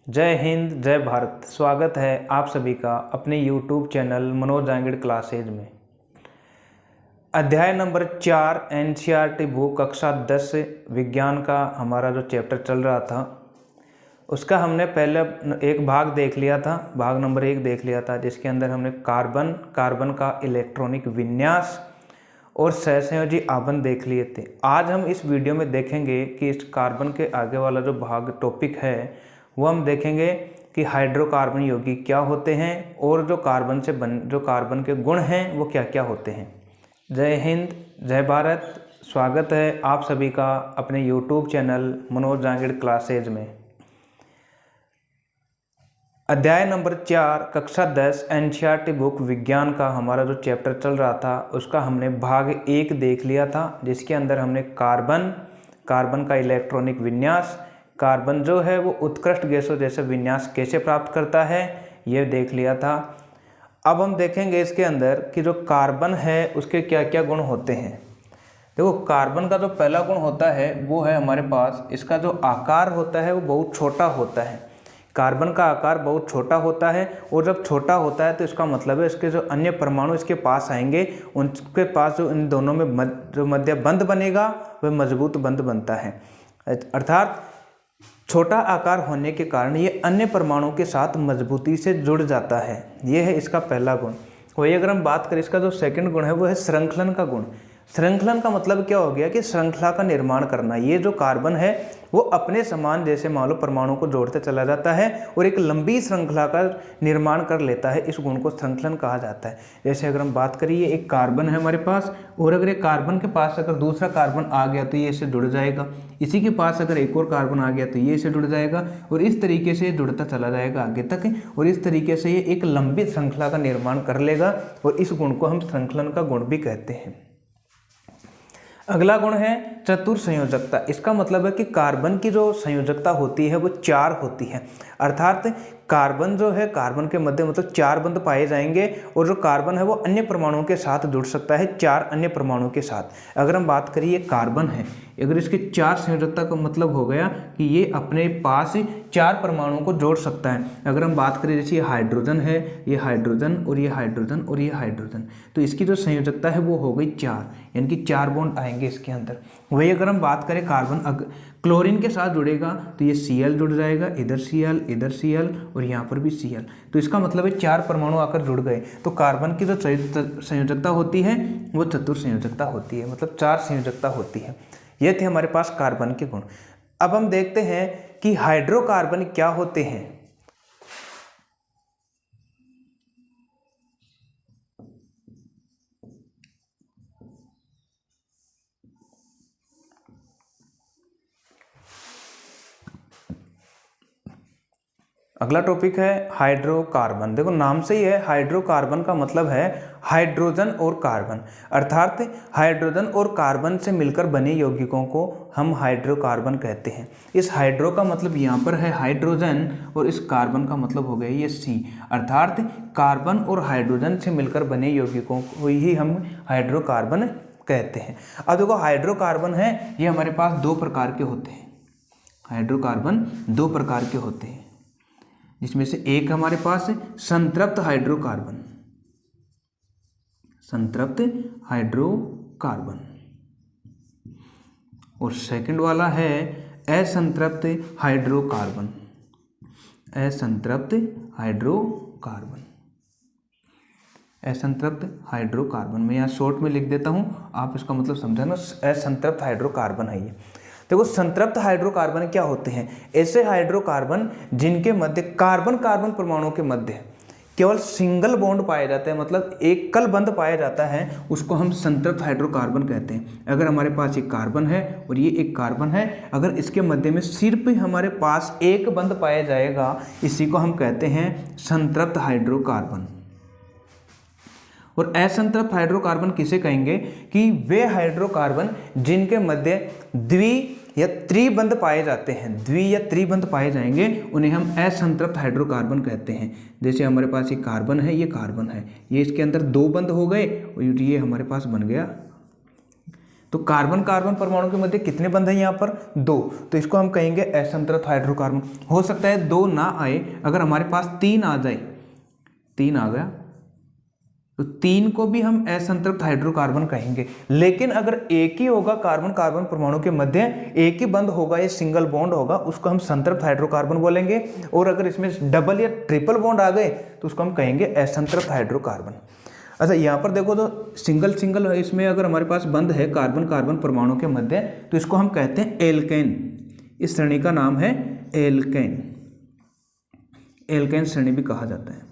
जय हिंद जय भारत। स्वागत है आप सभी का अपने YouTube channel Manoj Jangad classes में। अध्याय नंबर 4 NCERT भू कक्षा 10 विज्ञान का हमारा जो चैप्टर चल रहा था उसका हमने पहले एक भाग देख लिया था, भाग नंबर 1 देख लिया था, जिसके अंदर हमने कार्बन का इलेक्ट्रॉनिक विन्यास और सहसंयोजी आबंध देख लिए थे। आज हम इस वीडियो में देखेंगे कि इस कार्बन के आगे वाला जो भाग टॉपिक है वो हम देखेंगे कि हाइड्रोकार्बन यौगिक क्या होते हैं और जो कार्बन के गुण हैं वो क्या क्या होते हैं। जय हिंद जय भारत। स्वागत है आप सभी का अपने YouTube channel Manoj Jangad classes में। अध्याय नंबर 4 कक्षा 10 NCERT बुक विज्ञान का हमारा जो चैप्टर चल रहा था उसका हमने भाग 1 देख लिया था, जिसके अंदर हमने कार्बन का इलेक्ट्रॉनिक विन्यास, कार्बन जो है वो उत्कृष्ट गैसों जैसे विन्यास कैसे प्राप्त करता है ये देख लिया था। अब हम देखेंगे इसके अंदर कि जो कार्बन है उसके क्या क्या गुण होते हैं। देखो, कार्बन का जो पहला गुण होता है वो है हमारे पास इसका जो आकार होता है वो बहुत छोटा होता है। कार्बन का आकार बहुत छोटा होता है और जब छोटा होता है तो इसका मतलब है इसके जो अन्य परमाणु इसके पास आएंगे उनके पास जो इन दोनों में जो मध्य बंध बनेगा वह मजबूत बंध बनता है। अर्थात छोटा आकार होने के कारण ये अन्य परमाणुओं के साथ मजबूती से जुड़ जाता है। ये है इसका पहला गुण। वही अगर हम बात करें इसका जो सेकंड गुण है वो है श्रृंखलन का गुण। श्रृंखलन का मतलब क्या हो गया कि श्रृंखला का निर्माण करना। ये जो कार्बन है वो अपने समान जैसे मान लो परमाणु को जोड़ते चला जाता है और एक लंबी श्रृंखला का निर्माण कर लेता है। इस गुण को श्रृंखलन कहा जाता है। जैसे अगर हम बात करें ये एक कार्बन है हमारे पास और अगर एक कार्बन के पास अगर दूसरा कार्बन आ गया तो ये इससे जुड़ जाएगा, इसी के पास अगर एक और कार्बन आ गया तो ये इससे जुड़ जाएगा और इस तरीके से जुड़ता चला जाएगा आगे तक और इस तरीके से ये एक लंबी श्रृंखला का निर्माण कर लेगा और इस गुण को हम श्रृंखलन का गुण भी कहते हैं। अगला गुण है चतुर संयोजकता। इसका मतलब है कि कार्बन की जो संयोजकता होती है वो 4 होती है। अर्थात कार्बन जो है कार्बन के मध्य मतलब 4 बंध पाए जाएंगे और जो कार्बन है वो अन्य परमाणुओं के साथ जुड़ सकता है 4 अन्य परमाणुओं के साथ। अगर हम बात करें ये कार्बन है, अगर इसके 4 संयोजकता का मतलब हो गया कि ये अपने पास 4 परमाणुओं को जोड़ सकता है। अगर हम बात करें जैसे ये हाइड्रोजन है, ये हाइड्रोजन और ये हाइड्रोजन और ये हाइड्रोजन, तो इसकी जो संयोजकता है वो हो गई 4, यानी कि 4 बॉन्ड आएंगे इसके अंदर। वही अगर हम बात करें कार्बन क्लोरीन के साथ जुड़ेगा तो ये Cl जुड़ जाएगा, इधर Cl और यहाँ पर भी Cl। तो इसका मतलब है 4 परमाणु आकर जुड़ गए। तो कार्बन की जो संयोजकता होती है वो चतुर संयोजकता होती है, मतलब 4 संयोजकता होती है। ये थे हमारे पास कार्बन के गुण। अब हम देखते हैं कि हाइड्रोकार्बन क्या होते हैं। अगला टॉपिक है हाइड्रोकार्बन। देखो नाम से ही है, हाइड्रोकार्बन का मतलब है हाइड्रोजन और कार्बन। अर्थात हाइड्रोजन और कार्बन से मिलकर बने यौगिकों को हम हाइड्रोकार्बन कहते हैं। इस हाइड्रो का मतलब यहाँ पर है हाइड्रोजन और इस कार्बन का मतलब हो गया ये C। अर्थात कार्बन और हाइड्रोजन से मिलकर बने यौगिकों को ही हम हाइड्रोकार्बन कहते हैं। अब देखो हाइड्रोकार्बन है ये हमारे पास 2 प्रकार के होते हैं। हाइड्रोकार्बन 2 प्रकार के होते हैं, जिसमें से एक हमारे पास है संतृप्त हाइड्रोकार्बन, संतृप्त हाइड्रोकार्बन, और सेकंड वाला है असंतृप्त हाइड्रोकार्बन, असंतृप्त हाइड्रोकार्बन, असंतृप्त हाइड्रोकार्बन। मैं यहाँ शॉर्ट में लिख देता हूँ, आप इसका मतलब समझना। असंतृप्त हाइड्रोकार्बन है ये। देखो संतृप्त हाइड्रोकार्बन क्या होते हैं? ऐसे हाइड्रोकार्बन जिनके मध्य कार्बन परमाणुओं के मध्य केवल सिंगल बॉन्ड पाया जाता है, मतलब एकल बंध पाया जाता है, उसको हम संतृप्त हाइड्रोकार्बन कहते हैं। अगर हमारे पास एक कार्बन है और ये एक कार्बन है, अगर इसके मध्य में सिर्फ हमारे पास एक बंध पाया जाएगा, इसी को हम कहते हैं संतृप्त हाइड्रोकार्बन। और असंतृप्त हाइड्रोकार्बन किसे कहेंगे? कि वे हाइड्रोकार्बन जिनके मध्य द्वि या त्रिबंध पाए जाते हैं, द्वि या त्रिबंध पाए जाएंगे, उन्हें हम असंतृप्त हाइड्रोकार्बन कहते हैं। जैसे हमारे पास ये कार्बन है, ये कार्बन है, ये इसके अंदर 2 बंध हो गए और ये हमारे पास बन गया तो कार्बन कार्बन परमाणु के मध्य कितने बंध हैं यहाँ पर? 2। तो इसको हम कहेंगे असंतृप्त हाइड्रोकार्बन। हो सकता है 2 ना आए, अगर हमारे पास 3 आ जाए, 3 आ गया तो 3 को भी हम असंतृप्त हाइड्रोकार्बन कहेंगे। लेकिन अगर एक ही होगा कार्बन कार्बन परमाणु के मध्य, एक ही बंध होगा, ये सिंगल बॉन्ड होगा, उसको हम संतृप्त हाइड्रोकार्बन बोलेंगे। और अगर इसमें डबल या ट्रिपल बॉन्ड आ गए तो उसको हम कहेंगे असंतृप्त हाइड्रोकार्बन। अच्छा, यहाँ पर देखो तो सिंगल सिंगल इसमें अगर हमारे पास बंध है कार्बन कार्बन परमाणु के मध्य, तो इसको हम कहते हैं एल्केन। इस श्रेणी का नाम है एल्केन। एल्केन श्रेणी भी कहा जाता है।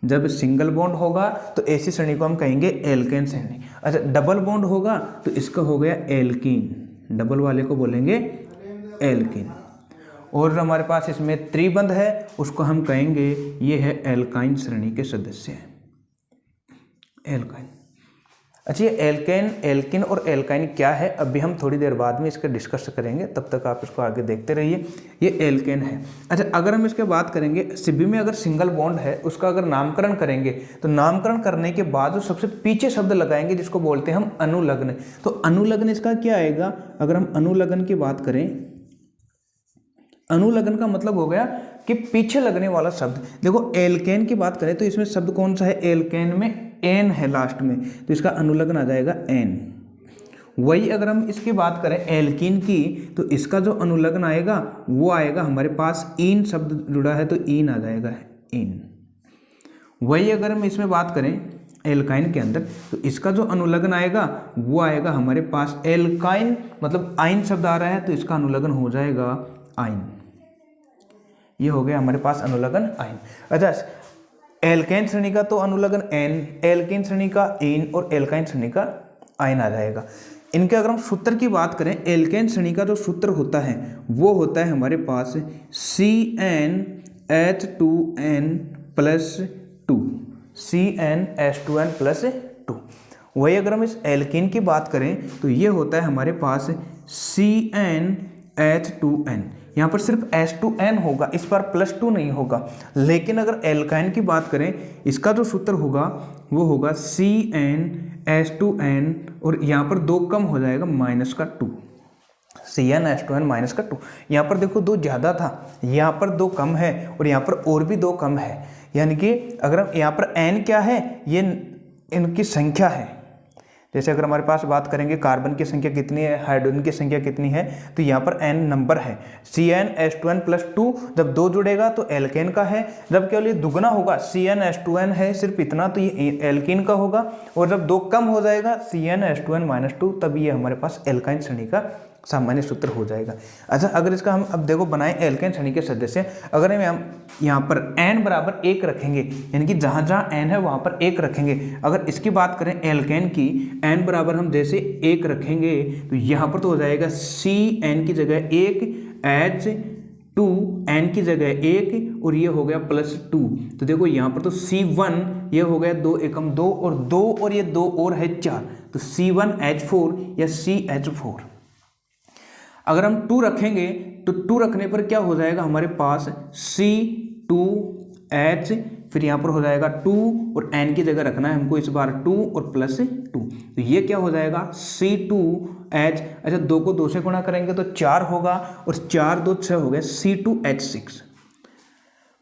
जब सिंगल बॉन्ड होगा तो ऐसी श्रेणी को हम कहेंगे एल्केन श्रेणी। अच्छा, डबल बॉन्ड होगा तो इसका हो गया एल्कीन। डबल वाले को बोलेंगे एल्कीन। और हमारे पास इसमें त्रिबंध है, उसको हम कहेंगे ये है एल्काइन श्रेणी के सदस्य हैं, एल्काइन। अच्छा, ये एल्केन, एल्किन और एल्काइन क्या है, अभी हम थोड़ी देर बाद में इसका डिस्कस करेंगे, तब तक आप इसको आगे देखते रहिए। ये एल्केन है। अच्छा, अगर हम इसके बात करेंगे, सीबी में अगर सिंगल बॉन्ड है उसका अगर नामकरण करेंगे तो नामकरण करने के बाद जो सबसे पीछे शब्द लगाएंगे जिसको बोलते हैं हम अनुलग्न। तो अनुलग्न इसका क्या आएगा? अगर हम अनुलग्न की बात करें, अनुलग्न का मतलब हो गया कि पीछे लगने वाला शब्द। देखो, एल्केन की बात करें तो इसमें शब्द कौन सा है? एल्केन में एन है लास्ट में, तो इसका अनुलग्न आ जाएगा एन। वही अगर हम इसकी बात करें एल्कीन की, तो इसका जो अनुलग्न आएगा वो आएगा हमारे पास ईन शब्द जुड़ा है तो ईन आ जाएगा ईन। वही अगर हम इसमें बात करें एल्काइन के अंदर, तो इसका जो अनुलग्न आएगा वो आएगा हमारे पास एल्काइन, मतलब आइन शब्द आ रहा है तो इसका अनुलग्न हो जाएगा आइन। ये हो गया हमारे पास अनुलग्न आइन। अच्छा, एल्केन श्रेणी का तो अनुलग्न एन, एल्कीन श्रेणी का इन और एल्काइन श्रेणी का आइन आ जाएगा। इनके अगर हम सूत्र की बात करें, एल्केन श्रेणी का जो सूत्र होता है वो होता है हमारे पास CnH2n+2, CnH2n+2। वही अगर हम इस एल्कीन की बात करें तो ये होता है हमारे पास CnH2n। यहाँ पर सिर्फ H2n होगा, इस बार +2 नहीं होगा। लेकिन अगर एल्काइन की बात करें, इसका जो सूत्र होगा वो होगा CnH2n और यहाँ पर 2 कम हो जाएगा -2, CnH2n -2। यहाँ पर देखो 2 ज़्यादा था, यहाँ पर 2 कम है और यहाँ पर और भी 2 कम है। यानी कि अगर हम यहाँ पर n क्या है, ये इनकी संख्या है। जैसे अगर हमारे पास बात करेंगे कार्बन की संख्या कितनी है, हाइड्रोजन की संख्या कितनी है, तो यहाँ पर n नंबर है। CnH2n+2 जब 2 जुड़ेगा तो एल्केन का है, जब केवल ये दुगना होगा CnH2n है सिर्फ इतना तो ये एल्कीन का होगा, और जब 2 कम हो जाएगा CnH2n-2 तब ये हमारे पास एल्काइन श्रेणी का सामान्य सूत्र हो जाएगा। अच्छा, अगर इसका हम अब देखो बनाएं एल्केन श्रेणी के सदस्य, अगर हम यहाँ पर n बराबर 1 रखेंगे, यानी कि जहाँ जहाँ n है वहाँ पर 1 रखेंगे। अगर इसकी बात करें एल्केन की, n बराबर हम जैसे 1 रखेंगे तो यहाँ पर तो हो जाएगा Cn की जगह 1, H2n की जगह 1 और ये हो गया +2। तो देखो यहाँ पर तो C1 ये हो गया 2 एकम 2 और 2 और ये 2 और है 4, तो C1H4 या CH4। अगर हम 2 रखेंगे तो 2 रखने पर क्या हो जाएगा हमारे पास C2H, फिर यहाँ पर हो जाएगा 2 और n की जगह रखना है हमको इस बार 2 और +2, तो ये क्या हो जाएगा C2H। अच्छा, 2 को 2 से गुणा करेंगे तो 4 होगा और 4 2 6 हो गया C2H6।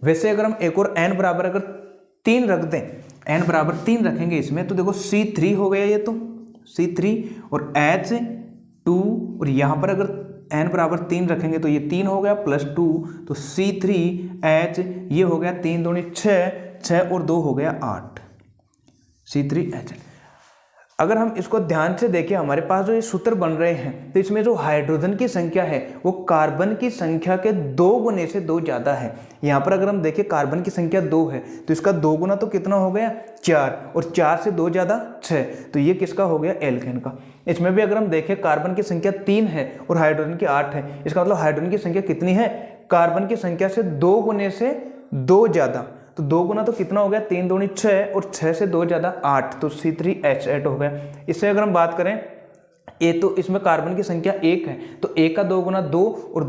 वैसे अगर हम एक और n बराबर अगर 3 रख दें, n बराबर 3 रखेंगे इसमें, तो देखो C3 हो गया, ये तो C3 और H2 और यहाँ पर अगर n बराबर 3 रखेंगे तो ये 3 हो गया +2, तो C3H ये हो गया 3 दूनी 6 और 2 हो गया 8, C3H। अगर हम इसको ध्यान से देखें, हमारे पास जो ये सूत्र बन रहे हैं तो इसमें जो हाइड्रोजन की संख्या है वो कार्बन की संख्या के 2 गुने से 2 ज़्यादा है। यहाँ पर अगर हम देखें कार्बन की संख्या 2 है तो इसका 2 गुना तो कितना हो गया 4, और 4 से 2 ज़्यादा 6, तो ये किसका हो गया एल्केन का। इसमें भी अगर हम देखें कार्बन की संख्या 3 है और हाइड्रोजन की 8 है, इसका मतलब हाइड्रोजन की संख्या कितनी है, कार्बन की संख्या से 2 गुने से 2 ज़्यादा। तो 2 गुना तो कितना हो गया 3 दूनी 6 और 6 से 2 ज़्यादा 8, तो C3H8 हो गया। इससे अगर हम बात करें ए तो इसमें कार्बन की संख्या 1 है, तो ए का 2 गुना 2 और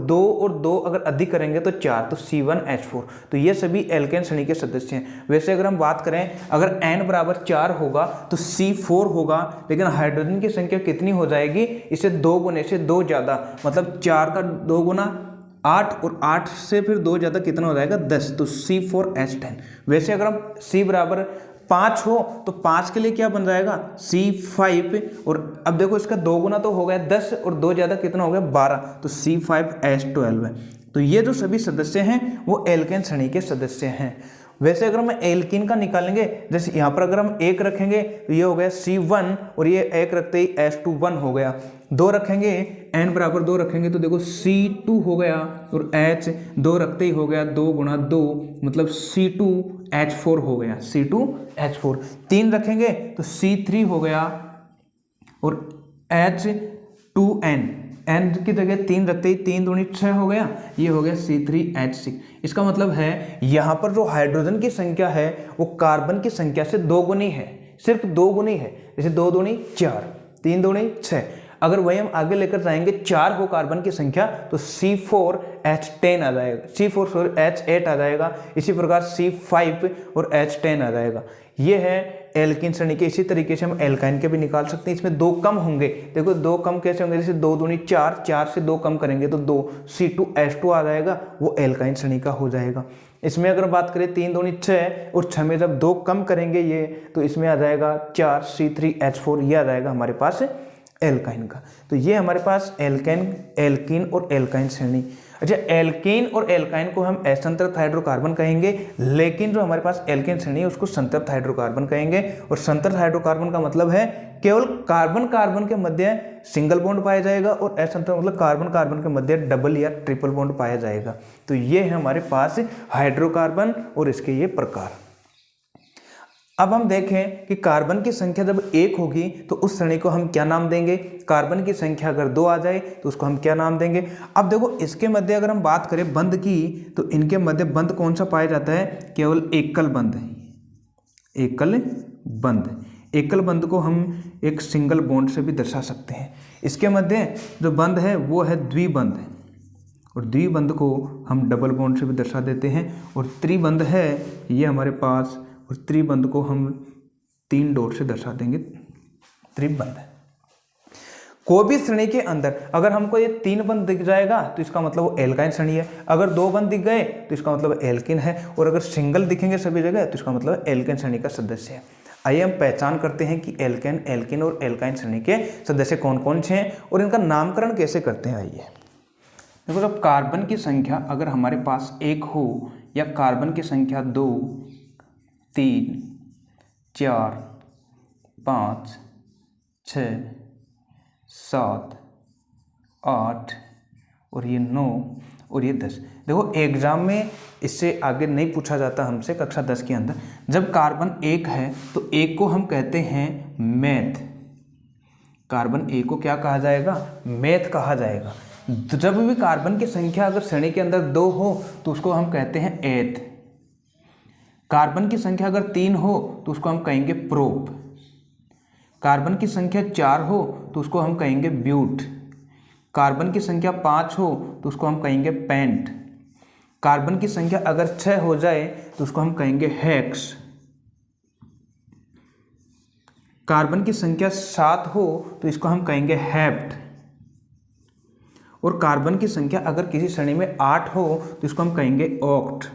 2 अगर अधिक करेंगे तो 4, तो C1H4। तो ये सभी एल्केन श्रेणी के सदस्य हैं। वैसे अगर हम बात करें, अगर n बराबर 4 होगा तो C4 होगा, लेकिन हाइड्रोजन की संख्या कितनी हो जाएगी, इसे 2 गुने से 2 ज़्यादा, मतलब 4 का 2 गुना 8 और 8 से फिर 2 ज़्यादा कितना हो जाएगा 10, तो C4H10। वैसे अगर हम C बराबर 5 हो तो 5 के लिए क्या बन जाएगा C5, और अब देखो इसका 2 गुना तो हो गया 10 और 2 ज़्यादा कितना हो गया 12, तो C5H12 है। तो ये जो सभी सदस्य हैं वो एल्केन श्रेणी के सदस्य हैं। वैसे अगर हम एल्कीन का निकालेंगे, जैसे यहाँ पर अगर हम 1 रखेंगे तो ये हो गया C1 और ये 1 रखते ही H21 हो गया। 2 रखेंगे, n बराबर 2 रखेंगे तो देखो C2 हो गया, और H 2 रखते ही हो गया 2 गुना 2, मतलब C2H4 हो गया, C2H4। 3 रखेंगे तो C3 हो गया, और H2N, n की जगह 3 रखते ही 3 दूनी 6 हो गया, ये हो गया C3H6। इसका मतलब है यहाँ पर जो हाइड्रोजन की संख्या है वो कार्बन की संख्या से 2 गुनी है, सिर्फ 2 गुनी है। जैसे 2 दूनी 4, 3 दूनी 6, अगर वही हम आगे लेकर जाएंगे 4 हो कार्बन की संख्या तो C4H10 आ जाएगा, C4H8 आ जाएगा, इसी प्रकार C5 और H10 आ जाएगा। ये है एल्कीन श्रेणी के। इसी तरीके से हम एल्काइन के भी निकाल सकते हैं। इसमें 2 कम होंगे, देखो 2 कम कैसे होंगे, जैसे 2 दूनी 4, 4 से 2 कम करेंगे तो 2, C2H2 आ जाएगा, वो एल्काइन श्रेणी का हो जाएगा। इसमें अगर बात करें 3 दूनी 6 और 6 में जब 2 कम करेंगे ये, तो इसमें आ जाएगा 4, C3H4, ये आ जाएगा हमारे पास एल्काइन का। तो ये हमारे पास एल्कीन और एल्काइन श्रेणी। अच्छा, एल्कीन और एल्काइन को हम असंतृप्त हाइड्रोकार्बन कहेंगे, लेकिन जो हमारे पास एल्केन श्रेणी है उसको संतृप्त हाइड्रोकार्बन कहेंगे। और संतृप्त हाइड्रोकार्बन का मतलब है केवल कार्बन कार्बन के मध्य सिंगल बॉन्ड पाया जाएगा, और असंतृप्त मतलब कार्बन कार्बन के मध्य डबल या ट्रिपल बॉन्ड पाया जाएगा। तो ये है हमारे पास हाइड्रोकार्बन और इसके ये प्रकार। अब हम देखें कि कार्बन की संख्या जब 1 होगी तो उस श्रेणी को हम क्या नाम देंगे, कार्बन की संख्या अगर 2 आ जाए तो उसको हम क्या नाम देंगे। अब देखो इसके मध्य अगर हम बात करें बंध की, तो इनके मध्य बंध कौन सा पाया जाता है, केवल एकल बंध। एकल बंध, एकल बंध को हम एक सिंगल बॉन्ड से भी दर्शा सकते हैं। इसके मध्य जो बंध है वो है द्विबंध, और द्विबंध को हम डबल बॉन्ड से भी दर्शा देते हैं। और त्रिबंध है ये हमारे पास, और त्रिबंध को हम 3 डॉट से दर्शा देंगे, त्रिबंध। कोई भी श्रेणी के अंदर अगर हमको ये 3 बंध दिख जाएगा तो इसका मतलब वो एल्काइन श्रेणी है, अगर 2 बंध दिख गए तो इसका मतलब एल्किन है, और अगर सिंगल दिखेंगे सभी जगह तो इसका मतलब एल्केन श्रेणी का सदस्य है। आइए हम पहचान करते हैं कि एल्केन, एल्किन और एल्काइन श्रेणी के सदस्य कौन कौन से हैं और इनका नामकरण कैसे करते हैं। आइए देखो, जब कार्बन की संख्या अगर हमारे पास 1 हो, या कार्बन की संख्या 2, 3, 4, 5, 6, 7, 8 और ये 9 और ये 10। देखो एग्जाम में इससे आगे नहीं पूछा जाता हमसे कक्षा 10 के अंदर। जब कार्बन 1 है तो 1 को हम कहते हैं मेथ। कार्बन 1 को क्या कहा जाएगा, मेथ कहा जाएगा। जब भी कार्बन की संख्या अगर श्रेणी के अंदर 2 हो तो उसको हम कहते हैं एथ। कार्बन की संख्या अगर 3 हो तो उसको हम कहेंगे प्रोप। कार्बन की संख्या 4 हो तो उसको हम कहेंगे ब्यूट। कार्बन की संख्या 5 हो तो उसको हम कहेंगे पेंट। कार्बन की संख्या अगर 6 हो जाए तो उसको हम कहेंगे हेक्स। कार्बन की संख्या 7 हो तो इसको हम कहेंगे हेप्ट। और कार्बन की संख्या अगर किसी श्रेणी में 8 हो तो इसको हम कहेंगे ऑक्ट।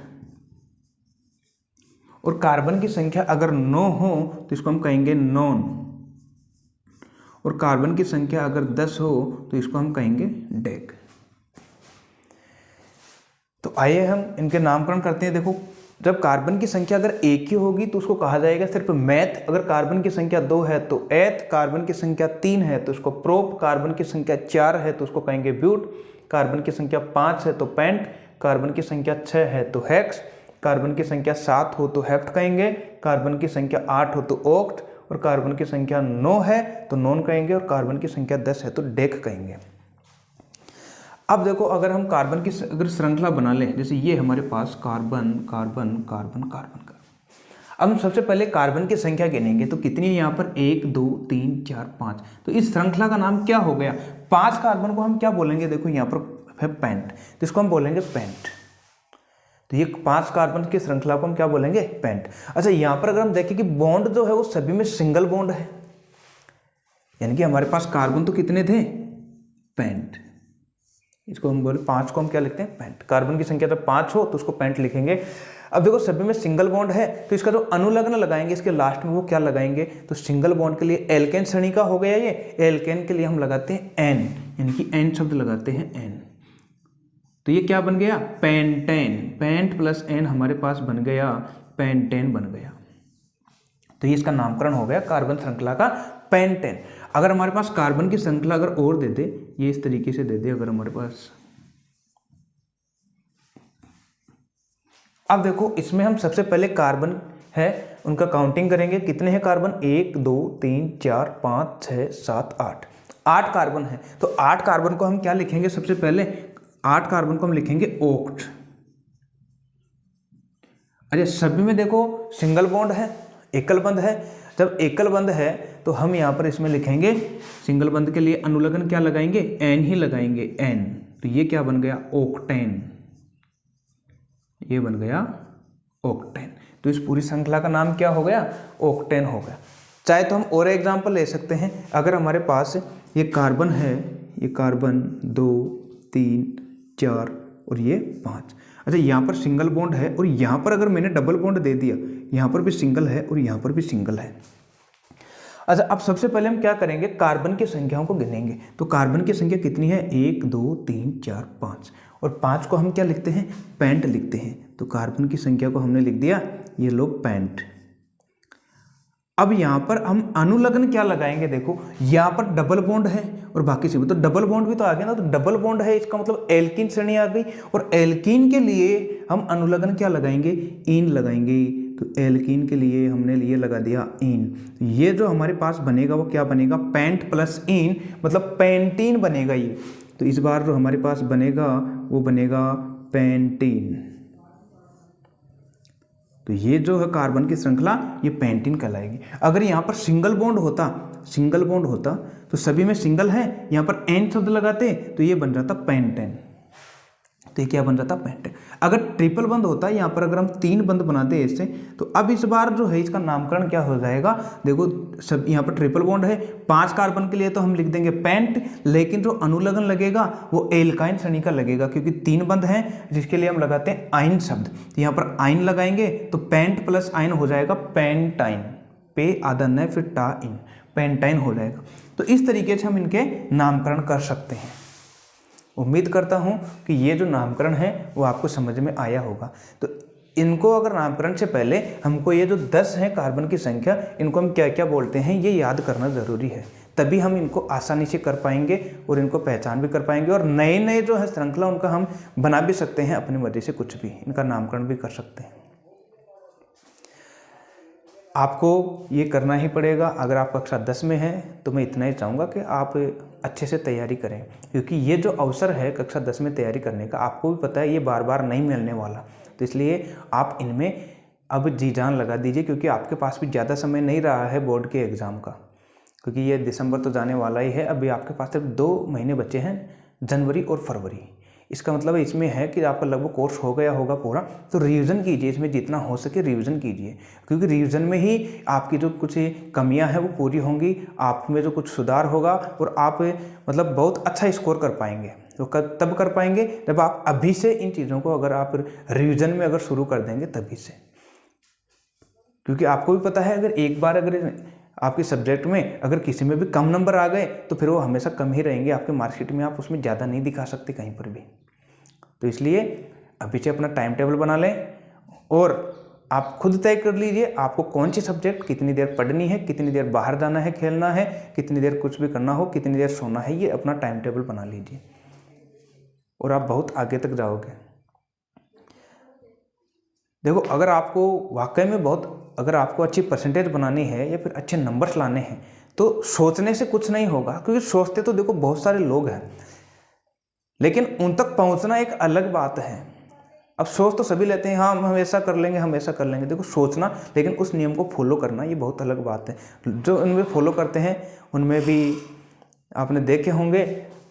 और कार्बन की संख्या अगर 9 हो तो इसको हम कहेंगे नॉन। और कार्बन की संख्या अगर 10 हो तो इसको हम कहेंगे डेक। तो आइए हम इनके नामकरण करते हैं। देखो, जब कार्बन की संख्या अगर 1 ही होगी तो उसको कहा जाएगा सिर्फ मैथ। अगर कार्बन की संख्या 2 है तो एथ। कार्बन की संख्या 3 है तो उसको प्रोप। कार्बन की संख्या 4 है तो उसको कहेंगे ब्यूट। कार्बन की संख्या 5 है तो पेंट। कार्बन की संख्या 6 है तो हेक्स। कार्बन की संख्या 7 हो तो हेप्ट कहेंगे। कार्बन की संख्या 8 हो तो ऑक्ट। और कार्बन की संख्या 9 है तो नॉन कहेंगे। और कार्बन की संख्या 10 है तो डेक कहेंगे। अब देखो, अगर हम कार्बन की अगर श्रृंखला बना लें, जैसे ये हमारे पास carbon carbon carbon carbon carbon, अब हम सबसे पहले कार्बन की संख्या गिनेंगे, तो कितनी है यहाँ पर 1 2 3 4 5। तो इस श्रृंखला का नाम क्या हो गया, 5 कार्बन को हम क्या बोलेंगे, देखो यहाँ पर है पेंट, तो इसको हम बोलेंगे पेंट। तो ये 5 कार्बन की श्रृंखला को हम क्या बोलेंगे, पेंट। अच्छा, यहाँ पर अगर हम देखें कि बॉन्ड जो है वो सभी में सिंगल बॉन्ड है, यानी कि हमारे पास कार्बन तो कितने थे, पेंट। इसको हम बोले 5 को हम क्या लिखते हैं, पेंट। कार्बन की संख्या जब 5 हो तो उसको पेंट लिखेंगे। अब देखो सभी में सिंगल बॉन्ड है, तो इसका जो अनुलग्न लगाएंगे इसके लास्ट में वो क्या लगाएंगे, तो सिंगल बॉन्ड के लिए एल्केन श्रेणी का हो गया ये, एल्केन के लिए हम लगाते हैं एन, यानी कि एन शब्द लगाते हैं एन। तो ये क्या बन गया, पेंटेन। पेंट प्लस एन हमारे पास बन गया पेंटेन बन गया। तो ये इसका नामकरण हो गया कार्बन श्रृंखला का पेंटेन। अगर हमारे पास कार्बन की श्रृंखला अगर और दे दे, ये इस तरीके से दे दे अगर हमारे पास, अब देखो इसमें हम सबसे पहले कार्बन है उनका काउंटिंग करेंगे, कितने हैं कार्बन, 1 2 3 4 5 6 7 8, 8 कार्बन है। तो 8 कार्बन को हम क्या लिखेंगे, सबसे पहले 8 कार्बन को हम लिखेंगे ओक्ट। अरे सभी में देखो सिंगल बॉन्ड है, एकल बंध है। जब एकल बंध है तो हम यहाँ पर इसमें लिखेंगे, सिंगल बंध के लिए अनुलग्न क्या लगाएंगे, एन ही लगाएंगे, एन। तो ये क्या बन गया, ओक्टेन, ये बन गया ओक्टेन। तो इस पूरी श्रृंखला का नाम क्या हो गया, ओक्टेन हो गया। चाहे तो हम और एग्जाम्पल ले सकते हैं, अगर हमारे पास ये कार्बन है, ये कार्बन 2 3 4 और ये 5। अच्छा, यहाँ पर सिंगल बॉन्ड है और यहाँ पर अगर मैंने डबल बॉन्ड दे दिया, यहाँ पर भी सिंगल है और यहाँ पर भी सिंगल है। अच्छा, अब सबसे पहले हम क्या करेंगे, कार्बन की संख्याओं को गिनेंगे। तो कार्बन की संख्या कितनी है, 1 2 3 4 5, और 5 को हम क्या लिखते हैं, पेंट लिखते हैं। तो कार्बन की संख्या को हमने लिख दिया, ये लो पेंट। अब यहाँ पर हम अनुलग्न क्या लगाएंगे, देखो यहाँ पर डबल बॉन्ड है और बाकी से भी, तो डबल बॉन्ड भी तो आ गया ना, तो डबल बॉन्ड है इसका मतलब एल्कीन श्रेणी आ गई, और एल्कीन के लिए हम अनुलग्न क्या लगाएंगे, इन लगाएंगे। तो एल्कीन के लिए हमने ये लगा दिया इन। ये जो हमारे पास बनेगा वो क्या बनेगा, पेंट प्लस इन मतलब पेंटीन बनेगा ये। तो इस बार जो हमारे पास बनेगा वो बनेगा पेंटीन। तो ये जो है कार्बन की श्रृंखला ये पेंटीन कहलाएगी। अगर यहाँ पर सिंगल बॉन्ड होता तो सभी में सिंगल है, यहाँ पर एन शब्द लगाते तो ये बन जाता पेंटेन। तो ये क्या बन जाता, पेंटेन। अगर ट्रिपल बंद होता है, यहाँ पर अगर हम 3 बंद बनाते हैं इससे, तो अब इस बार जो है इसका नामकरण क्या हो जाएगा, देखो सब यहाँ पर ट्रिपल बॉन्ड है, 5 कार्बन के लिए तो हम लिख देंगे पेंट, लेकिन जो अनुलग्न लगेगा वो एल्काइन श्रेणी का लगेगा, क्योंकि 3 बंद हैं जिसके लिए हम लगाते हैं आइन शब्द। तो यहाँ पर आइन लगाएंगे तो पेंट प्लस आइन हो जाएगा पेंटाइन, पे आधा न फिर टा इन, पेंटाइन हो जाएगा। तो इस तरीके से हम इनके नामकरण कर सकते हैं। उम्मीद करता हूँ कि ये जो नामकरण है वो आपको समझ में आया होगा। तो इनको अगर नामकरण से पहले हमको ये जो 10 है कार्बन की संख्या, इनको हम क्या क्या बोलते हैं ये याद करना ज़रूरी है, तभी हम इनको आसानी से कर पाएंगे और इनको पहचान भी कर पाएंगे, और नए नए जो है श्रृंखला उनका हम बना भी सकते हैं अपनी मर्जी से, कुछ भी इनका नामकरण भी कर सकते हैं। आपको ये करना ही पड़ेगा। अगर आप कक्षा 10 में हैं तो मैं इतना ही चाहूँगा कि आप अच्छे से तैयारी करें, क्योंकि ये जो अवसर है कक्षा 10 में तैयारी करने का, आपको भी पता है ये बार बार नहीं मिलने वाला। तो इसलिए आप इनमें अब जी जान लगा दीजिए, क्योंकि आपके पास भी ज़्यादा समय नहीं रहा है बोर्ड के एग्ज़ाम का, क्योंकि ये दिसंबर तो जाने वाला ही है। अभी आपके पास सिर्फ 2 महीने बचे हैं, जनवरी और फरवरी। इसका मतलब इसमें है कि आपका लगभग कोर्स हो गया होगा पूरा। तो रिवीजन कीजिए, इसमें जितना हो सके रिवीजन कीजिए, क्योंकि रिवीजन में ही आपकी जो कुछ कमियां हैं वो पूरी होंगी, आप में जो कुछ सुधार होगा और आप मतलब बहुत अच्छा स्कोर कर पाएंगे। तो तब कर पाएंगे जब आप अभी से इन चीज़ों को अगर आप रिवीजन में अगर शुरू कर देंगे तभी से, क्योंकि आपको भी पता है अगर एक बार अगर आपके सब्जेक्ट में अगर किसी में भी कम नंबर आ गए तो फिर वो हमेशा कम ही रहेंगे आपके मार्कशीट में, आप उसमें ज़्यादा नहीं दिखा सकते कहीं पर भी। तो इसलिए अभी से अपना टाइम टेबल बना लें और आप खुद तय कर लीजिए आपको कौन सी सब्जेक्ट कितनी देर पढ़नी है, कितनी देर बाहर जाना है, खेलना है, कितनी देर कुछ भी करना हो, कितनी देर सोना है, ये अपना टाइम टेबल बना लीजिए और आप बहुत आगे तक जाओगे। देखो अगर आपको वाकई में अगर आपको अच्छी परसेंटेज बनानी है या फिर अच्छे नंबर्स लाने हैं तो सोचने से कुछ नहीं होगा, क्योंकि सोचते तो देखो बहुत सारे लोग हैं, लेकिन उन तक पहुंचना एक अलग बात है। अब सोच तो सभी लेते हैं, हाँ हम ऐसा कर लेंगे, हम ऐसा कर लेंगे। देखो सोचना, लेकिन उस नियम को फॉलो करना ये बहुत अलग बात है। जो उनमें फॉलो करते हैं उनमें भी आपने देखे होंगे,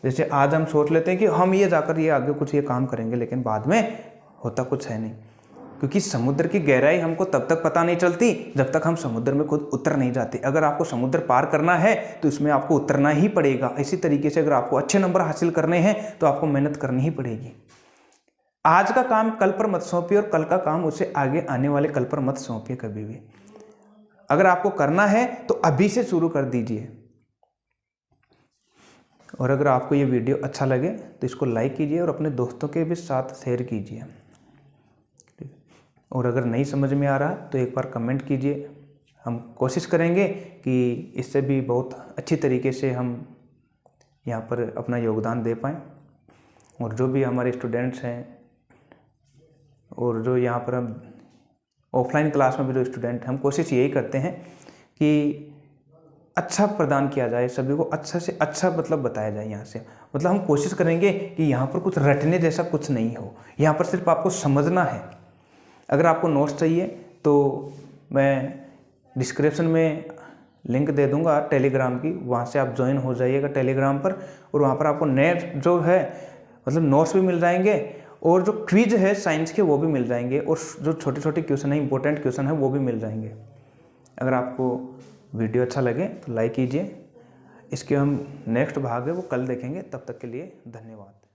जैसे आज हम सोच लेते हैं कि हम ये जाकर ये आगे कुछ ये काम करेंगे, लेकिन बाद में होता कुछ है नहीं। क्योंकि समुद्र की गहराई हमको तब तक पता नहीं चलती जब तक हम समुद्र में खुद उतर नहीं जाते। अगर आपको समुद्र पार करना है तो इसमें आपको उतरना ही पड़ेगा। इसी तरीके से अगर आपको अच्छे नंबर हासिल करने हैं तो आपको मेहनत करनी ही पड़ेगी। आज का काम कल पर मत सौंपिए और कल का काम उसे आगे आने वाले कल पर मत सौंपिए कभी भी। अगर आपको करना है तो अभी से शुरू कर दीजिए। और अगर आपको ये वीडियो अच्छा लगे तो इसको लाइक कीजिए और अपने दोस्तों के भी साथ शेयर कीजिए। और अगर नहीं समझ में आ रहा तो एक बार कमेंट कीजिए। हम कोशिश करेंगे कि इससे भी बहुत अच्छी तरीके से हम यहाँ पर अपना योगदान दे पाएँ। और जो भी हमारे स्टूडेंट्स हैं और जो यहाँ पर हम ऑफलाइन क्लास में भी जो स्टूडेंट हैं, हम कोशिश यही करते हैं कि अच्छा प्रदान किया जाए, सभी को अच्छा से अच्छा मतलब बताया जाए। यहाँ से मतलब हम कोशिश करेंगे कि यहाँ पर कुछ रटने जैसा कुछ नहीं हो, यहाँ पर सिर्फ आपको समझना है। अगर आपको नोट्स चाहिए तो मैं डिस्क्रिप्शन में लिंक दे दूंगा टेलीग्राम की, वहाँ से आप ज्वाइन हो जाइएगा टेलीग्राम पर। और वहाँ पर आपको नेट जो है मतलब नोट्स भी मिल जाएंगे और जो क्विज है साइंस के वो भी मिल जाएंगे, और जो छोटे छोटे क्वेश्चन है, इंपॉर्टेंट क्वेश्चन है, वो भी मिल जाएंगे। अगर आपको वीडियो अच्छा लगे तो लाइक कीजिए। इसके हम नेक्स्ट भाग है वो कल देखेंगे। तब तक के लिए धन्यवाद।